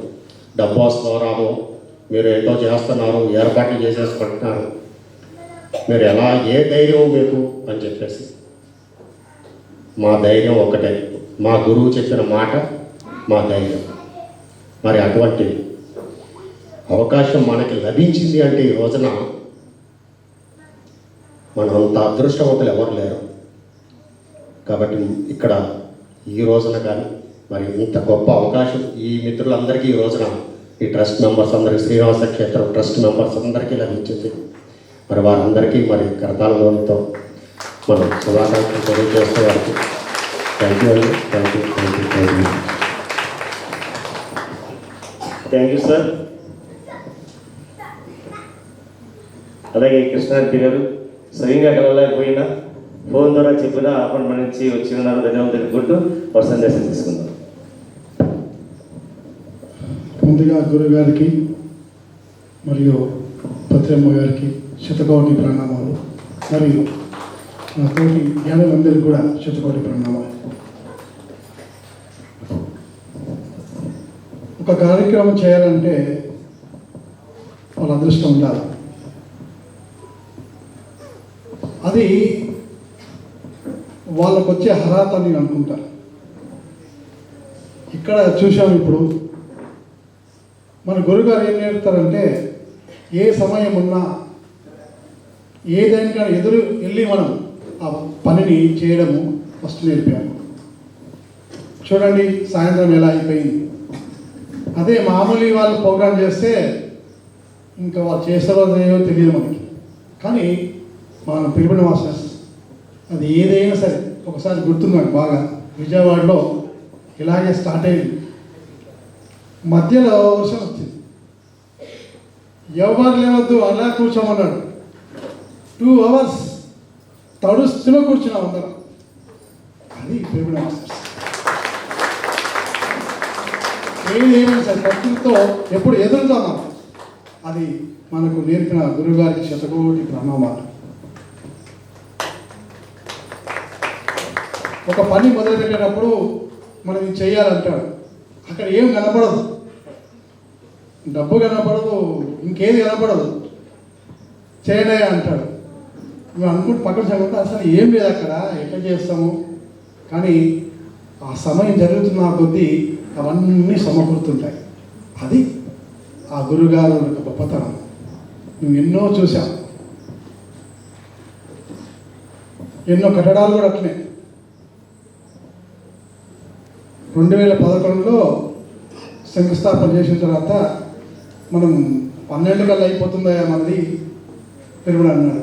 డబ్బు వస్తుందో రాదో, మీరు ఏంటో చేస్తున్నారు, ఏర్పాట్లు చేసేసుకుంటున్నారు, మీరు ఎలా, ఏ ధైర్యం మీకు అని చెప్పేసి. మా ధైర్యం ఒకటే, మా గురువు చెప్పిన మాట మా ధైర్యం. మరి అటువంటి అవకాశం మనకి లభించింది అంటే ఈ రోజున మనం అంత అదృష్టవంతులు ఎవరు లేరు. కాబట్టి ఇక్కడ ఈ రోజున కానీ మరి ఇంత గొప్ప అవకాశం ఈ మిత్రులందరికీ ఈ రోజున, ఈ ట్రస్ట్ మెంబర్స్ అందరికీ, శ్రీనివాస క్షేత్రం ట్రస్ట్ మెంబర్స్ అందరికీ లభించింది. మరి వారందరికీ మరి కరతాళంతో మనం శుభాకాంక్షలు తెలియజేస్తే వారికి థ్యాంక్ యూ అండి. Thank you. Thank you sir. అలాగే కృష్ణారెడ్డి గారు స్వయంగా కలవలేకపోయినా ఫోన్ ద్వారా చెప్పిన అపాయింట్మెంట్ నుంచి వచ్చి ఉన్నారు, ధన్యవాదాలు తెలుపుకుంటూ వారి సందేశం తీసుకుందాం. ముందుగా గురువు గారికి మరియు పత్రమ్మ గారికి శతకోటి ప్రణామాలు, మరియు నా తోటి జ్ఞానులందరికీ కూడా శతకోటి ప్రణామాలు. ఒక కార్యక్రమం చేయాలంటే వాళ్ళ అదృష్టం ఉండాలి. అది వాళ్ళకు వచ్చే అర్హత అని నేను అనుకుంటా. ఇక్కడ చూసాం, ఇప్పుడు మన గురుగారు ఏం నేర్పుతారంటే ఏ సమయం ఉన్నా ఏదైనా ఎదురు వెళ్ళి మనం ఆ పనిని చేయడము ఫస్ట్ నేర్పాము. చూడండి సాయంత్రం ఎలా అయిపోయింది. అదే మామూలు వాళ్ళు ప్రోగ్రామ్ చేస్తే ఇంకా వాళ్ళు చేస్తారో లేదో తెలియదు మనకి. కానీ మనం పిలుపుని మాస్టర్స్ అది ఏదైనా సరే, ఒకసారి గుర్తుంది నాకు బాగా, విజయవాడలో ఇలాగే స్టార్ట్ అయింది. మధ్యలో వర్షం వచ్చింది, ఎవరు లేవద్దు అలా కూర్చోమన్నాడు. 2 hours తడుస్తూనే కూర్చున్నాం అందరం. అది పిలుపుని మాస్టర్స్. ఏమైనా సరే ప్రకృతితో ఎప్పుడు ఎదురుతున్నాం. అది మనకు నేర్పిన గురువుగారికి శతకోటి ప్రణామాలు. ఒక పని మొదలుపెట్టేటప్పుడు మనం ఇది చేయాలంటాడు, అక్కడ ఏం కనపడదు, డబ్బు కనపడదు, ఇంకేది కనపడదు, చేయండి అంటాడు. మేము అనుకుంటూ పక్కన చదువుకుంటే అసలు ఏం లేదు అక్కడ, ఎట్లా చేస్తాము. కానీ ఆ సమయం జరుగుతున్న కొద్దీ అవన్నీ సమకూరుతుంటాయి. అది ఆ గురుగారు యొక్క గొప్పతనం. మేము ఎన్నో చూసాం, ఎన్నో కట్టడాలు కూడా అట్లనే. 2011లో శంకుస్థాపన చేసిన తర్వాత మనం 12 కల్లా అయిపోతుందా మనది పెరుగుడు అన్నాడు.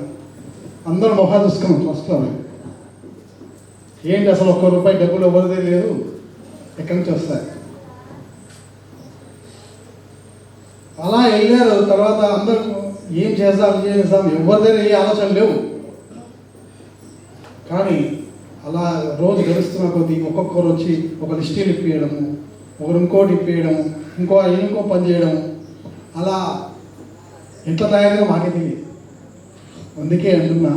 అందరూ మొహాలు చూసుకున్నాం ట్రస్ట్లో. ఏంటి అసలు ₹1 డబ్బులు ఎవరిదే లేదు, ఎక్కడి నుంచి వస్తాయి. అలా వెళ్ళారు. తర్వాత అందరూ ఏం చేద్దాం ఎవరి దగ్గర ఏ ఆలోచన లేవు. కానీ అలా రోజు గడుస్తున్న కొద్దీ ఒక్కొక్కరు వచ్చి ఒక లిస్టీలు ఇప్పించడము, ఒకరు ఇంకోటి ఇప్పించడము, ఇంకో పని చేయడము, అలా ఎట్లా తయారుగా మాకే తెలియదు. అందుకే అంటున్నా,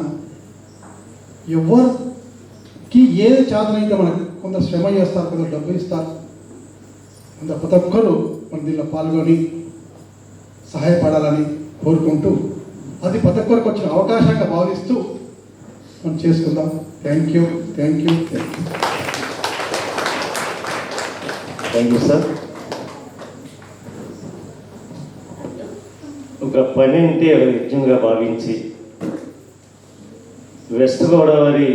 ఎవరికి ఏది చేతనైతే మనకు కొంత శ్రమ చేస్తారు, కొంత డబ్బు ఇస్తారు, కొంత ప్రతి ఒక్కరు మన దీనిలో పాల్గొని సహాయపడాలని కోరుకుంటూ, అది ప్రతి ఒక్కరికి వచ్చిన అవకాశంగా భావిస్తూ మనం చేసుకుందాం. Thank you. Thank you sir. ఒక పని అంటే ఒక యజ్ఞంగా భావించి వెస్ట్ గోదావరి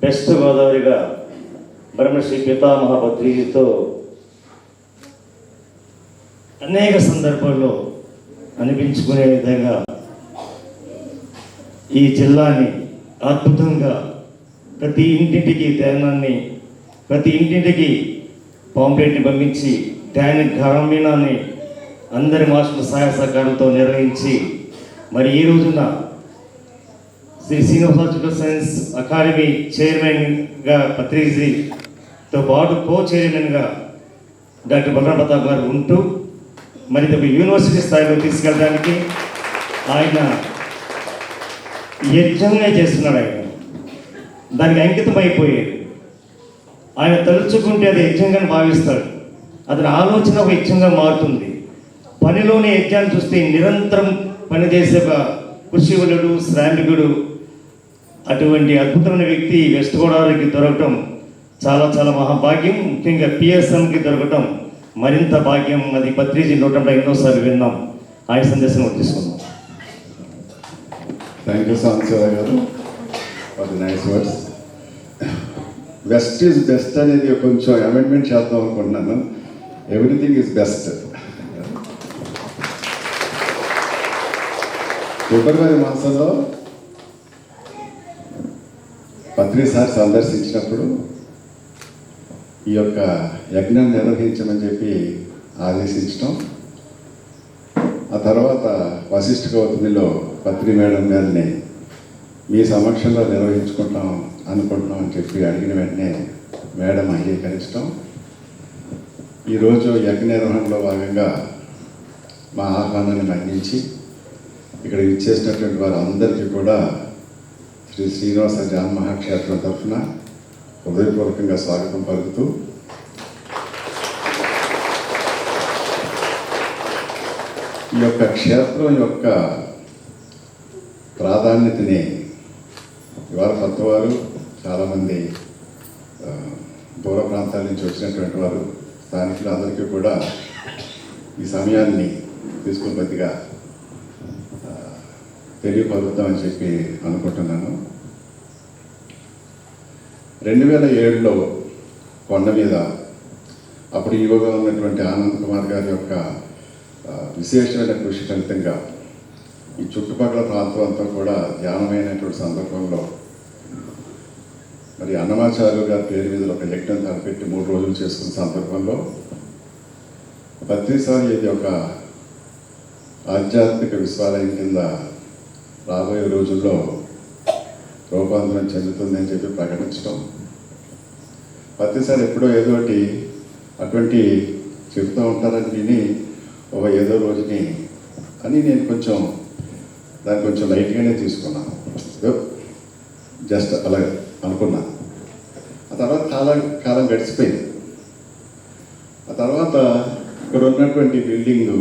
బెస్ట్ గోదావరిగా బ్రహ్మశ్రీ పితామహ భద్రీతో అనేక సందర్భాల్లో అనిపించుకునే విధంగా ఈ జిల్లాని అద్భుతంగా ప్రతి ఇంటింటికి ధ్యానాన్ని, ప్రతి ఇంటింటికి పాంప్లెట్ని పంపించి ధ్యాన గ్రామీణాన్ని అందరి మాస్టర్ల సహాయ సహకారంతో నిర్వహించి మరి ఈ రోజున శ్రీ శ్రీనివాస సైన్స్ అకాడమీ చైర్మన్గా పత్రిజీతో పాటు కో చైర్మన్గా డాక్టర్ బలరాం ప్రతాప్ గారు ఉంటూ మరి ఇది ఒక యూనివర్సిటీ స్థాయిలో తీసుకెళ్ళడానికి ఆయన యజ్ఞంగా చేస్తున్నాడు. ఆయన దానికి అంకితం అయిపోయాడు. ఆయన తలుచుకుంటే అది యజ్ఞంగా భావిస్తాడు. అతని ఆలోచన ఒక యజ్ఞంగా మారుతుంది. పనిలోని యజ్ఞాన్ని చూస్తే నిరంతరం పనిచేసే ఒక కృషివలుడు, శ్రామికుడు, అటువంటి అద్భుతమైన వ్యక్తి వెస్ట్ గోదావరికి దొరకటం చాలా చాలా మహాభాగ్యం. ముఖ్యంగా పిఎస్ఎంకి దొరకటం మరింత భాగ్యం. అది పత్రిజీ నోటంలో ఎన్నోసార్లు విన్నాం. ఆయన సందేశం తీసుకుందాం. థ్యాంక్ యూ సాంశివ గారు for the nice words. West is best అనేది కొంచెం అమెండ్మెంట్ చేద్దాం అనుకుంటున్నాను. Everything is best. ఫిబ్రవరి మాసంలో పత్రిసారి సందర్శించినప్పుడు ఈ యొక్క యజ్ఞం నిర్వహించమని చెప్పి ఆదేశించడం, ఆ తర్వాత వశిష్ఠ గౌతమిలో పత్రి మేడం గారిని మీ సమక్షంలో అనుకుంటున్నాం అని చెప్పి అడిగిన వెంటనే మేడం అంగీకరించడం, ఈరోజు యజ్ఞ నిర్వహణలో భాగంగా మా ఆహ్వానాన్ని మన్నించి ఇక్కడ ఇచ్చేసినటువంటి వారు అందరికీ కూడా శ్రీ శ్రీనివాస జాన్ మహాక్షేత్రం తరఫున హృదయపూర్వకంగా స్వాగతం పలుకుతూ, ఈ యొక్క క్షేత్రం యొక్క ప్రాధాన్యతని ఇవాళ కొత్తవారు, చాలామంది దూర ప్రాంతాల నుంచి వచ్చినటువంటి వారు, స్థానికులు అందరికీ కూడా ఈ సమయాన్ని తీసుకుని కొద్దిగా తెలియపరుద్దామని చెప్పి అనుకుంటున్నాను. 2007లో కొండ మీద అప్పుడు ఈవోగా ఉన్నటువంటి ఆనంద్ కుమార్ గారి యొక్క విశేషమైన కృషి ఫలితంగా ఈ చుట్టుపక్కల ప్రాంతం అంతా కూడా ధ్యానమైనటువంటి సందర్భంలో మరి అన్నమాచార్యులు గారి పేరు మీద ఒక యజ్ఞం తలపెట్టి 3 రోజులు చేసుకున్న సందర్భంలో ప్రతిసారి ఇది ఒక ఆధ్యాత్మిక విశ్వాలయం కింద రాబోయే రోజుల్లో రూపాంతరం చెందుతుందని చెప్పి ప్రకటించడం, ప్రతిసారి ఎప్పుడో ఏదో ఒకటి అటువంటి చెప్తూ ఉంటారని విని ఏదో రోజుని అని నేను దాన్ని కొంచెం లైట్గానే తీసుకున్నాను. జస్ట్ అలా అనుకున్నా. ఆ తర్వాత కాలం గడిచిపోయింది. ఆ తర్వాత ఇక్కడ ఉన్నటువంటి బిల్డింగ్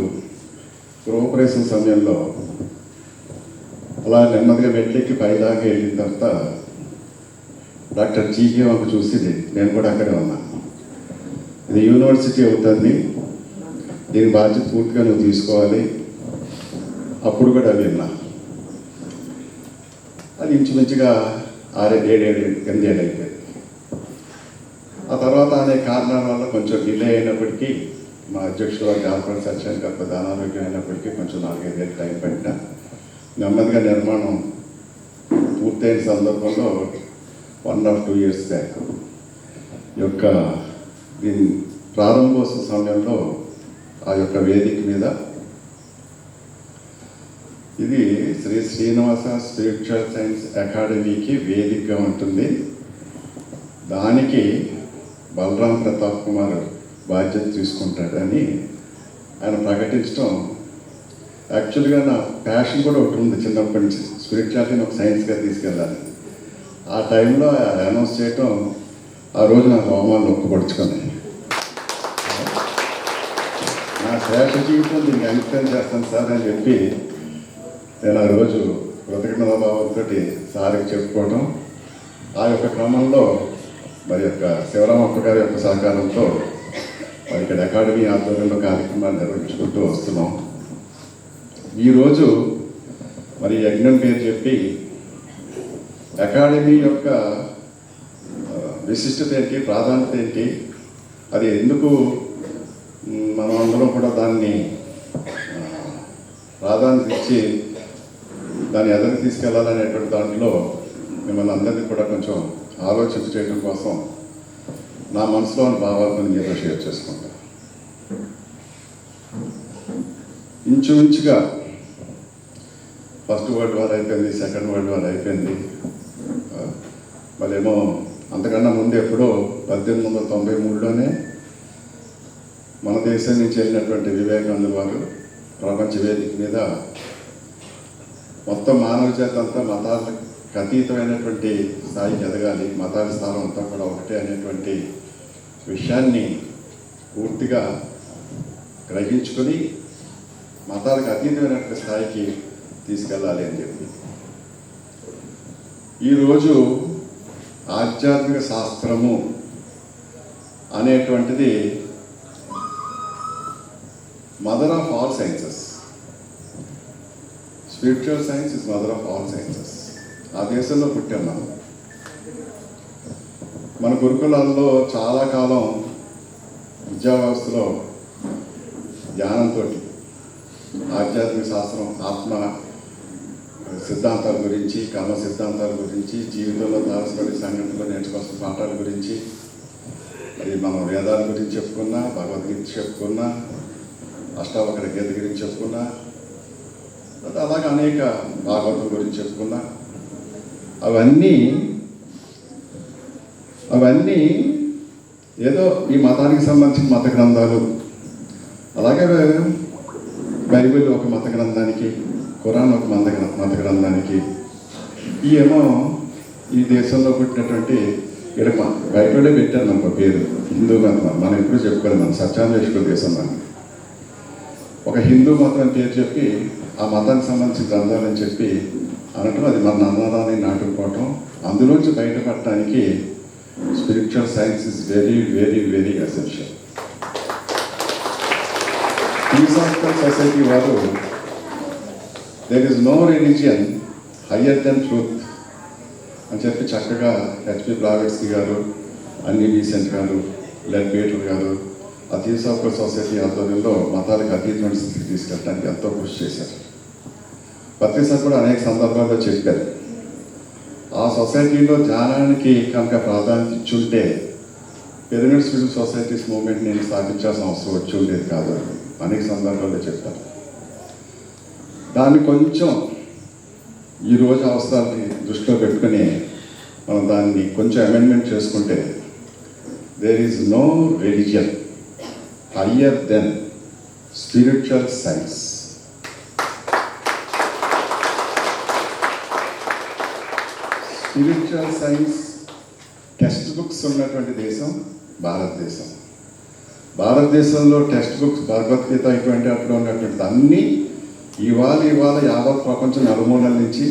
గృహప్రవేశం సమయంలో అలా నెమ్మదిగా మెట్లెక్కి పైదాకా వెళ్ళిన తర్వాత డాక్టర్ జీకే వంక చూసింది. నేను కూడా అక్కడే ఉన్నా. ఇది యూనివర్సిటీ అవుతుంది, దీని బాధ్యత పూర్తిగా నువ్వు తీసుకోవాలి. అప్పుడు కూడా విన్నా. అది ఇంచుమించుగా 6-7 8 ఏళ్ళు అయిపోయింది. ఆ తర్వాత అనేక కారణాల వల్ల కొంచెం డిలే అయినప్పటికీ, మా అధ్యక్షుడు వారికి ఆల్ఫ్రెడ్ సత్యానికి అప్పుడు అనారోగ్యం అయినప్పటికీ కొంచెం 4-5 ఏళ్ళు టైం పట్టిన నెమ్మదిగా నిర్మాణం పూర్తయిన సందర్భంలో 1.5-2 years బ్యాక్ యొక్క దీని ప్రారంభోత్సవ సమయంలో ఆ యొక్క వేదిక మీద ఇది శ్రీ శ్రీనివాస స్పిరిచువల్ సైన్స్ అకాడమీకి వేదికగా ఉంటుంది. దానికి బలరాం ప్రతాప్ కుమార్ బాధ్యత తీసుకుంటాడని ఆయన ప్రకటించడం, యాక్చువల్గా నా ప్యాషన్ కూడా ఒకటి ఉంది చిన్నప్పటి నుంచి, స్పిరిచువాలిటీని ఒక సైన్స్గా తీసుకెళ్ళాలి. ఆ టైంలో అనౌన్స్ చేయటం, ఆ రోజు నాకు హోమాలు ఒప్పుపడుచుకుని నా శేష జీవితం దీనికి అంకితం చేస్తాను సార్ అని చెప్పి నేను ఆ రోజు కృతజ్ఞతాభావంతో సార్కి చెప్పుకోవటం, ఆ యొక్క క్రమంలో మరి యొక్క శివరామప్ప గారి యొక్క సహకారంతో మరి ఇక్కడ అకాడమీ ఆధ్వర్యంలో కార్యక్రమాలు నిర్వహించుకుంటూ వస్తున్నాం. ఈరోజు మరి యజ్ఞం పేరు చెప్పి అకాడమీ యొక్క విశిష్టత ఏంటి, ప్రాధాన్యత ఏంటి, అది ఎందుకు మనం అందరం కూడా దాన్ని ప్రాధాన్యత ఇచ్చి దాన్ని ఎదురు తీసుకెళ్లాలనేటువంటి దాంట్లో మిమ్మల్ని అందరినీ కూడా కొంచెం ఆలోచన చేయడం కోసం నా మనసులోని భావాలను మీతో షేర్ చేసుకుంటా. ఇంచుమించుగా ఫస్ట్ వరల్డ్ వార్ అయిపోయింది, సెకండ్ వరల్డ్ వార్ అయిపోయింది, మరేమో అంతకన్నా ముందు ఎప్పుడో 1893లోనే మన దేశం నుంచి వెళ్ళినటువంటి వివేకానంద వారు ప్రపంచ వేదిక మీద మొత్తం మానవ జాతి అంతా మతాలకు అతీతమైనటువంటి స్థాయికి ఎదగాలి, మతాల స్థానం అంతా కూడా ఒకటే అనేటువంటి విషయాన్ని పూర్తిగా గ్రహించుకొని మతాలకు అతీతమైనటువంటి స్థాయికి తీసుకెళ్ళాలి అని చెప్పి ఈరోజు ఆధ్యాత్మిక శాస్త్రము అనేటువంటిది mother of all sciences. Spiritual science is mother of all sciences. ఆ దేశంలో పుట్టాం మనం. మన గురుకులాల్లో చాలా కాలం విద్యా వ్యవస్థలో ధ్యానంతో ఆధ్యాత్మిక శాస్త్రం, ఆత్మ సిద్ధాంతాల గురించి, కర్మ సిద్ధాంతాల గురించి, జీవితంలో తారసపడే సంఘటనలో నేర్చుకోవాల్సిన పాఠాల గురించి, అది మనం వేదాల గురించి చెప్పుకున్నా, భగవద్గీత చెప్పుకున్నా, అష్టావకర గీత గురించి చెప్పుకున్నా, అలాగే అనేక భాగవతం గురించి చెప్పుకున్నా, అవన్నీ ఏదో ఈ మతానికి సంబంధించిన మత గ్రంథాలు, అలాగే బైబిల్ ఒక మత గ్రంథానికి, ఖురాన్ ఒక మత గ్రంథానికి, ఈ ఏమో ఈ దేశంలో పుట్టినటువంటి ఇక్కడ బైబిలే పెట్టారు మనకు పేరు హిందూ మతం. మనం ఎప్పుడు చెప్పుకోవాలి, మన సత్యాన్వేషకుల దేశం మనం. ఒక హిందూ మతం అని పేరు చెప్పి ఆ మతానికి సంబంధించిన గ్రంథాలని చెప్పి అనటం, అది మన నమ్మదాన్ని నాటుకోవటం. అందులోంచి బయటపడటానికి spiritual science is very very very essential. Theosophical society వారు there is no religion higher than truth అని చెప్పి చక్కగా హెచ్పి బ్లావెట్స్కీ గారు, అన్ని డీసెంట్ గారు, లెడ్ పీటర్ గారు ఆ థియోసాఫికల్ సొసైటీ ఆధ్వర్యంలో మతాలకు అతీతమైన స్థితికి తీసుకెళ్ళడానికి ఎంతో కృషి చేశారు. పత్రిక కూడా అనేక సందర్భాల్లో చెప్పారు, ఆ సొసైటీలో ధ్యానానికి కనుక ప్రాధాన్యత ఇచ్చుంటే పిరమిడ్ స్పిరిచువల్ సొసైటీస్ మూవ్మెంట్ నేను స్థాపించాల్సిన అవసరం వచ్చి ఉండేది కాదు అని అనేక సందర్భాల్లో చెప్తారు. దాన్ని కొంచెం ఈరోజు అవసరాన్ని దృష్టిలో పెట్టుకుని మనం దాన్ని కొంచెం అమెండ్మెంట్ చేసుకుంటే there is no religion higher than spiritual science. Spiritual science text books ఉన్నటువంటి దేశం భారతదేశం. భారతదేశంలో టెక్స్ట్ బుక్స్ భగవద్గీత ఇటువంటి అప్పుడు ఉన్నటువంటి అన్నీ ఇవాళ యావత్ ప్రపంచం నలుమూలల నుంచి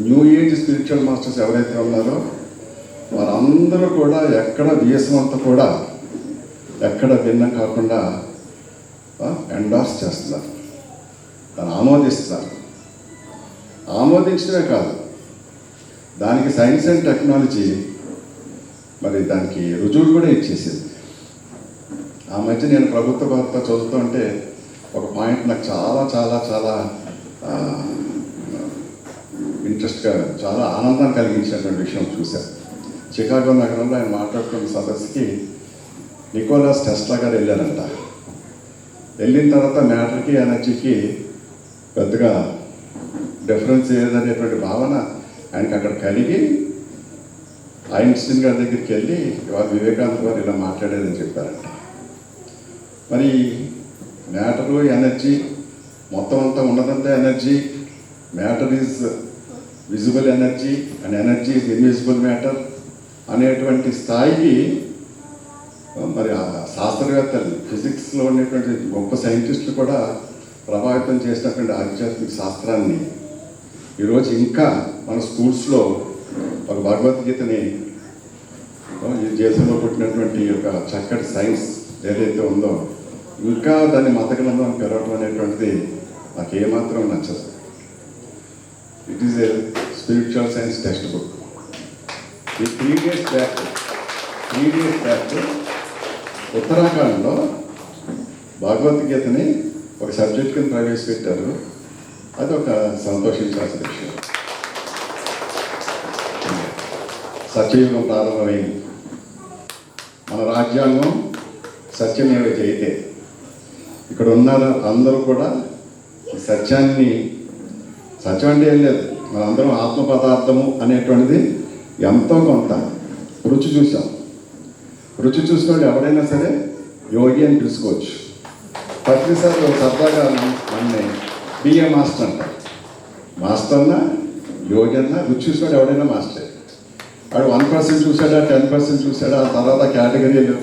న్యూ ఏజ్ స్పిరిచువల్ మాస్టర్స్ ఎవరైతే ఉన్నారో వారందరూ కూడా ఎక్కడ దేశం అంతా కూడా ఎక్కడ భిన్నం కాకుండా ఎండార్స్ చేస్తున్నారు, దాన్ని ఆమోదిస్తున్నారు. ఆమోదించడమే కాదు, దానికి సైన్స్ అండ్ టెక్నాలజీ మరి దానికి రుజువులు కూడా ఇచ్చేసింది. ఆ మధ్య నేను ప్రభుత్వ వార్త చదువుతుంటే ఒక పాయింట్ నాకు చాలా చాలా చాలా ఇంట్రెస్ట్గా, చాలా ఆనందాన్ని కలిగించినటువంటి విషయం చూశాను. చికాగో నగరంలో ఆయన మాట్లాడుతున్న సదస్సుకి నికోలాస్ టెస్లా గారు వెళ్ళారంట. వెళ్ళిన తర్వాత మ్యాటర్కి ఎనర్జీకి పెద్దగా డిఫరెన్స్ ఏదనేటువంటి భావన ఆయనకి అక్కడ కలిగి ఐన్స్టీన్ గారి దగ్గరికి వెళ్ళి ఇవాళ వివేకానంద గారు ఇలా మాట్లాడేదని చెప్పారంట. మరి మ్యాటరు ఎనర్జీ మొత్తం అంతా ఉన్నదంతా energy, matter is visible energy and energy is invisible matter అనేటువంటి స్థాయికి మరి ఆ శాస్త్రవేత్తలు, ఫిజిక్స్లో ఉండేటువంటి గొప్ప సైంటిస్టులు కూడా ప్రభావితం చేసినటువంటి ఆధ్యాత్మిక శాస్త్రాన్ని ఈరోజు ఇంకా మన స్కూల్స్లో ఒక భగవద్గీతని ఈ దేశంలో పుట్టినటువంటి ఒక చక్కటి సైన్స్ ఏదైతే ఉందో ఇంకా దాన్ని మత గ్రంథం అని పిలవడం అనేటువంటిది నాకు ఏమాత్రం నచ్చదు. It is a spiritual science text book. ఈ 3 days బ్యాక్ ఉత్తరాఖండ్లో భగవద్గీతని ఒక సబ్జెక్ట్ కింద ప్రవేశపెట్టారు. అది ఒక సంతోషించాల్సిన విషయం. సత్యయుగం ప్రారంభమైంది. మన రాజ్యాంగం సత్యమేవ జయతే. ఇక్కడ ఉన్న అందరూ కూడా ఈ సత్యాన్ని, సత్యం అంటే ఏం లేదు, మనందరం ఆత్మ పదార్థము అనేటువంటిది ఎంతో కొంత రుచి చూసాం. రుచి చూసుకుంటే ఎవడైనా సరే యోగి అని పిలుచుకోవచ్చు. ప్రతిసారి సరదాగా నన్ను బిఏ మాస్టర్ అంటారు. మాస్టర్నా యోగి అన్నా రుచి చూసుకుంటే ఎవడైనా మాస్టర్. వాడు 1% చూసాడా, 10% చూసాడా, ఆ తర్వాత కేటగిరీలు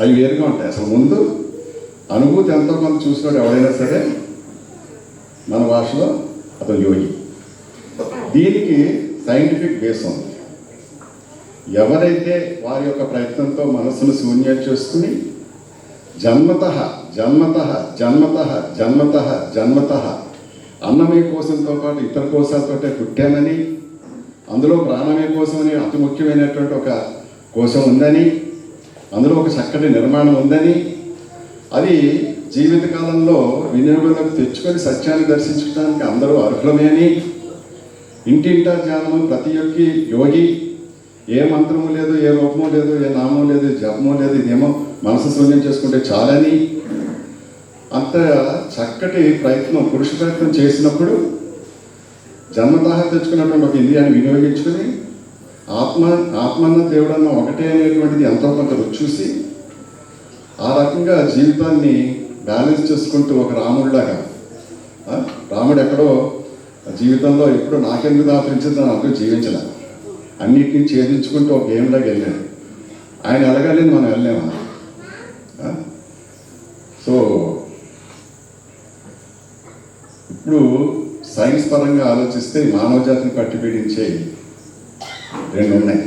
అవి వేరుగా ఉంటాయి. అసలు ముందు అనుభూతి ఎంతో కొంత చూసినాడు ఎవరైనా సరే మన భాషలో అతను యోగి. దీనికి సైంటిఫిక్ బేస్ ఉంది. ఎవరైతే వారి యొక్క ప్రయత్నంతో మనస్సును శూన్యం చేసుకుని జన్మతః అన్నమయ కోశంతో పాటు ఇతర కోశాలతోటే పుట్టామని, అందులో ప్రాణమయ కోశమని అతి ముఖ్యమైనటువంటి ఒక కోశం ఉందని, అందులో ఒక చక్కటి నిర్మాణం ఉందని, అది జీవితకాలంలో వినియోగంలోకి తెచ్చుకొని సత్యాన్ని దర్శించడానికి అందరూ అర్హులమే అని, ఇంటింటా ధ్యానము ప్రతి ఒక్క యోగి, ఏ మంత్రము లేదు, ఏ రూపము లేదు, ఏ నామం లేదు, జపము లేదు, ఇదేమో మనసు శూన్యం చేసుకుంటే చాలని అంత చక్కటి ప్రయత్నం, పురుష ప్రయత్నం చేసినప్పుడు జన్మతః తెచ్చుకున్నటువంటి ఒక ఇంద్రియాన్ని వినియోగించుకొని ఆత్మన్న దేవుడన్న ఒకటే అనేటువంటిది ఎంతో కొంత రుచి చూసి ఆ రకంగా జీవితాన్ని బ్యాలెన్స్ చేసుకుంటూ ఒక రాముడిలాగా, రాముడు ఎక్కడో జీవితంలో ఎప్పుడో నాకెందుకు దాపించిందని అంటూ జీవించలే, అన్నిటినీ ఛేదించుకుంటూ ఒక గేమ్లాగా వెళ్ళాడు. ఆయన వెళ్ళగలిగింది మనం వెళ్ళలేమా? సో ఇప్పుడు సైన్స్ పరంగా ఆలోచిస్తే మానవ జాతిని పట్టిపీడించే 2 ఉన్నాయి.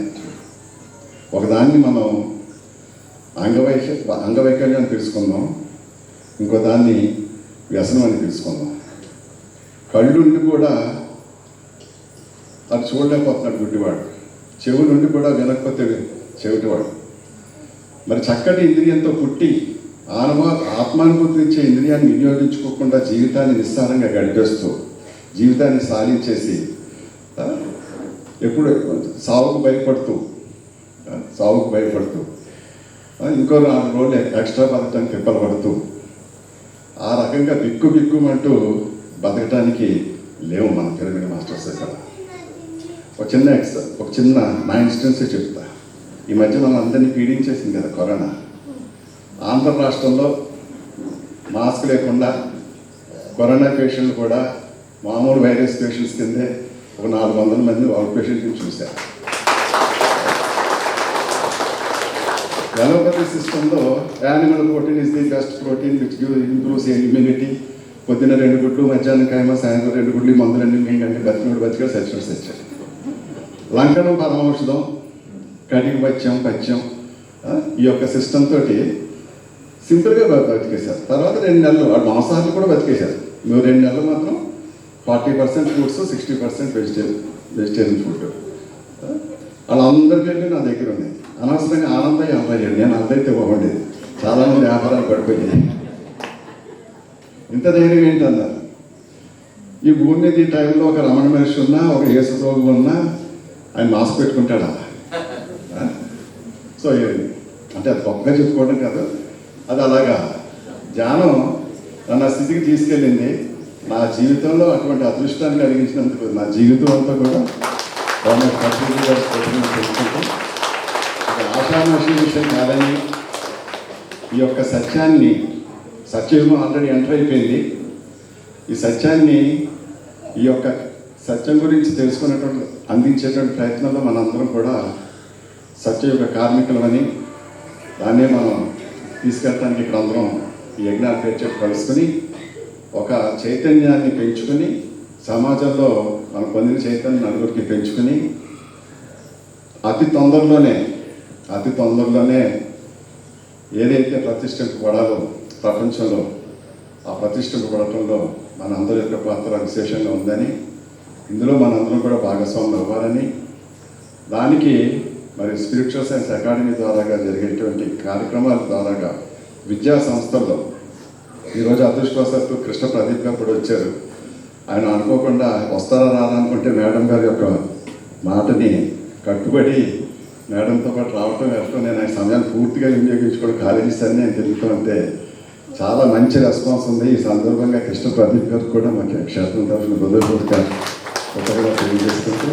ఒకదాన్ని మనం అంగవైకల్యం అని తెలుసుకుందాం, ఇంకో దాన్ని వ్యసనం అని తెలుసుకుందాం. కళ్ళుండి కూడా అది చూడలేకపోతున్నాడు గుడ్డివాడు, చెవులుండి కూడా వినకపోతే చెవిటివాడు. మరి చక్కటి ఇంద్రియంతో పుట్టి ఆత్మానుభూతి ఇచ్చే ఇంద్రియాన్ని వినియోగించుకోకుండా జీవితాన్ని నిస్సారంగా గడిపేస్తూ జీవితాన్ని సాధించేసి ఎప్పుడు సావుకు భయపడుతూ ఇంకో 4 రోజులు ఎక్స్ట్రా బతకడానికి తిప్పలు పడుతూ ఆ రకంగా బిక్కుమంటూ బతకటానికి లేవు మన పిరమిడ్ మాస్టర్స్ ఇక్కడ. ఒక చిన్న నా ఇన్స్టెన్సే చెప్తా. ఈ మధ్య మనం అందరినీ పీడించేసింది కదా కరోనా. ఆంధ్ర రాష్ట్రంలో మాస్క్ లేకుండా కరోనా పేషెంట్లు కూడా మామూలు వైరస్ పేషెంట్స్ కిందే ఒక 400 మంది అవుట్ పేషెంట్ని చూశారు. అలోపతి సిస్టంలో animal protein is the best protein which improves immunity. పొద్దున్న 2 గుడ్లు, మధ్యాహ్నం కాయమ, సాయంత్రం 2 గుడ్లు, మందులన్నీ మేంగండి బతిగా సచ్చినట్టు. లంకనం పరమౌషధం, కడిగి పథ్యం ఈ యొక్క సిస్టమ్ తోటి సింపుల్గా బతికేశారు. తర్వాత 2 నెలలు వాడు మాంసాహారులు కూడా బతికేశారు. 2 నెలలు మాత్రం 40% ఫ్రూట్స్, 60% వెజిటేరియన్ ఫుడ్. వాళ్ళందరి పేర్లు నా దగ్గర ఉన్నాయి. అనవసరంగా ఆనందయ్య అమ్మాయి, నేను అంతైతే బాగుండేది. చాలామంది వ్యాపారాలు పడిపోయాయి. ఇంత ధైర్యం ఏంటన్నారు? ఈ భూమి మీద ఈ టైంలో ఒక రమణ మహర్షి ఉన్నా, ఒక యేసుప్రభు ఉన్నా ఆయన మాస్క్ పెట్టుకుంటాడా? సో అంటే అది గొప్పగా చెప్పుకోవడం కాదు, అది అలాగా ధ్యానం నన్ను ఆ స్థితికి తీసుకెళ్ళింది. నా జీవితంలో అటువంటి అదృష్టాన్ని కలిగించినందుకు నా జీవితం అంతా కూడా గవర్నమెంట్ పత్రిక గారు తెలుసుకుంటూ ఒక ఆషామాషి విషయం కాదని ఈ యొక్క సత్యయుగం ఆల్రెడీ ఎంటర్ అయిపోయింది. ఈ సత్యాన్ని ఈ యొక్క సత్యం గురించి తెలుసుకునేటువంటి అందించేటువంటి ప్రయత్నంలో మనందరం కూడా సత్యయుగ కార్మికులమని దాన్నే మనం తీసుకెళ్ళడానికి ఇక్కడ అందరం ఈ యజ్ఞాల పేరు కలుసుకుని ఒక చైతన్యాన్ని పెంచుకుని సమాజంలో మనం పొందిన చైతన్యం నలుగురికి పెంచుకుని అతి తొందరలోనే ఏదైతే ప్రతిష్ఠింపబడాలో ప్రపంచంలో ఆ ప్రతిష్ఠింపబడటంలో మన అందరి యొక్క పాత్ర విశేషంగా ఉందని, ఇందులో మనందరం కూడా భాగస్వాములు అవ్వాలని, దానికి మరి స్పిరిచువల్ సైన్స్ అకాడమీ ద్వారాగా జరిగేటువంటి కార్యక్రమాల ద్వారాగా విద్యా సంస్థల్లో ఈరోజు అదృష్టవశాత్తు కృష్ణ ప్రదీప్ గారు కూడా వచ్చారు. ఆయన అనుకోకుండా వస్తారా రారా అనుకుంటే మేడం గారి యొక్క మాటని కట్టుబడి మేడంతో పాటు రావటం వెళ్ళటం, నేను ఆయన సమయాన్ని పూర్తిగా వినియోగించుకోవడం కాలేజీస్ అన్నీ నేను తిరుగుతూ ఉంటే చాలా మంచి రెస్పాన్స్ ఉంది. ఈ సందర్భంగా కృష్ణ ప్రదీప్ గారు కూడా మాకు క్షేత్రం తరఫున హృదయపూర్వక కొత్తగా తెలియజేసుకుంటూ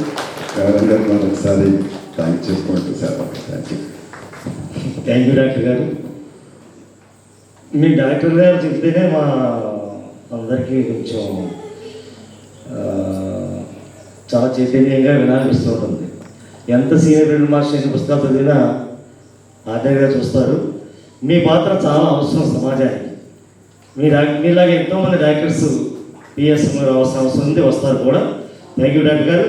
మేడం గారికి మరొకసారి థ్యాంక్ చేసుకుంటూ సార్ థ్యాంక్ యూ డాక్టర్ గారు. మీ డాక్టర్ గారు చెప్తేనే మా అందరికీ కొంచెం చాలా చైతన్యంగా వినాలనిపిస్తూ ఉంటుంది. ఎంత సీనియర్ హెడ్ మాస్టర్ ఎన్ని పుస్తకాలు చదివినా ఆచార్యగా చూస్తారు. మీ పాత్ర చాలా అవసరం సమాజానికి. మీలాగా ఎంతోమంది డాక్టర్స్ పిఎస్ రావాల్సిన అవసరం ఉంది, వస్తారు కూడా. థ్యాంక్ యూ డాక్టర్ గారు.